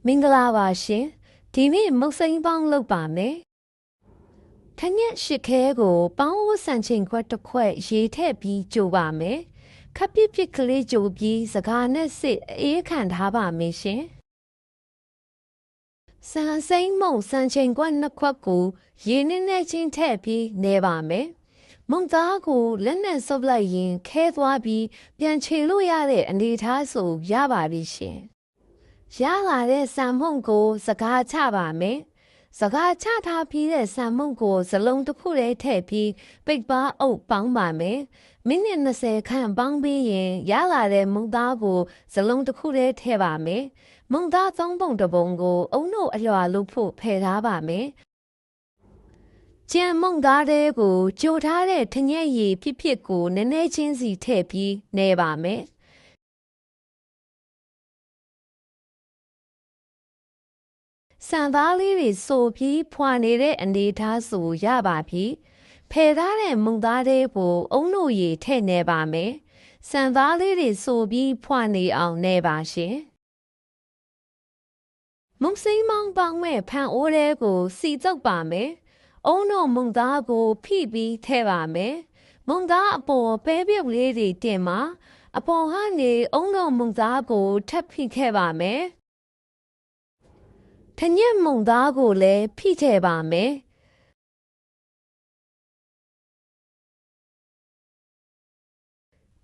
မင်္ဂလာပါရှင်ဒီနေ့မုတ်စိမ်းပေါင်းလုပ်ပါမယ်ထညက်ရှစ်ခဲကိုပေါင်းဝဆန်ချိန်ခွက်တစ်ခွက်ရေထည့်ပြီးကြိုပါမယ်ခပ်ပြစ်ပြစ်ကလေးကြိုပြီးစကားနဲ့စစ်အေးခံထားပါမယ်ရှင်ဆန်စိမ်းမုံဆန်ချိန်ခွက်နှစ်ခွက်ကိုရေနဲ့ချင်းထည့်ပြီးနေပါမယ်မုံသားကိုလက်နဲ့ဆုပ်လိုက်ရင်ခဲသွားပြီးပြန်ချေလို့ရတဲ့အနေထားဆိုရပါပြီရှင်ရလာတဲ့ဆန်မုံကိုစကားချပါမယ်။စကားချထားပြီးတဲ့ဆန်မုံကိုစလုံးတစ်ခုတည်းထည့်ပြီးပိတ်ပါအုပ်ပေါင်းပါမယ်။မိနစ်20ခန့်ပေါင်းပြီးရင်ရလာတဲ့မုံသားကိုစလုံးတစ်ခုတည်းထည့်ပါမယ်။မုံသား3ပုံတစ်ပုံကိုအုံတို့အလွှာလို့ဖို့ဖယ်ထားပါမယ်။ကြံမုံသားတဲ့ကိုကြိုထားတဲ့ထညက်ရည်ဖြစ်ကိုနည်းနည်းချင်းစီထည့်ပြီးနေပါမယ်။ဆန်သားလေးတွေဆိုပြီးဖွာနေတဲ့အနေထားဆိုရပါပြီဖယ်ထားတဲ့မုံသားလေးကိုအုံလို့ရည်ထည့်နေပါမယ်ဆန်သားလေးတွေဆိုပြီးဖွာနေအောင်နေပါရှင်မုံစိမ်းမောင်းပေါင်းမဲ့ဖန်အိုးလေးကိုစီတုပ်ပါမယ်အုံတို့မုံသားကိုဖိပြီးထည့်ပါမယ်မုံသားအပေါ်ပဲပြုတ်လေးတွေတင်မှာအပေါ်ကနေအုံတို့မုံသားကိုထပ်ဖိခဲ့ပါမယ်ထညက်မုံသားကိုလည်းဖိထည့်ပါမယ်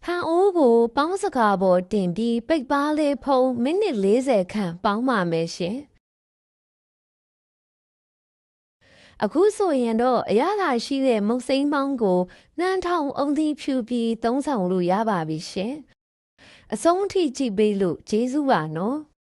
ဖန်အိုးကိုပေါင်းစကားပေါ်တင်ပြီးပိတ်ပါလေးဖုံးမိနစ်40ခန့်ပေါင်းပါမယ်ရှင်အခုဆိုရင်တော့အရသာရှိတဲ့မုတ်စိမ်းပေါင်းကိုနှမ်းထောင်အုံသီးဖြူပြီးသုံးဆောင်လို့ရပါပြီရှင်အဆုံးထိကြည့်ပေးလို့ကျေးဇူးပါနော်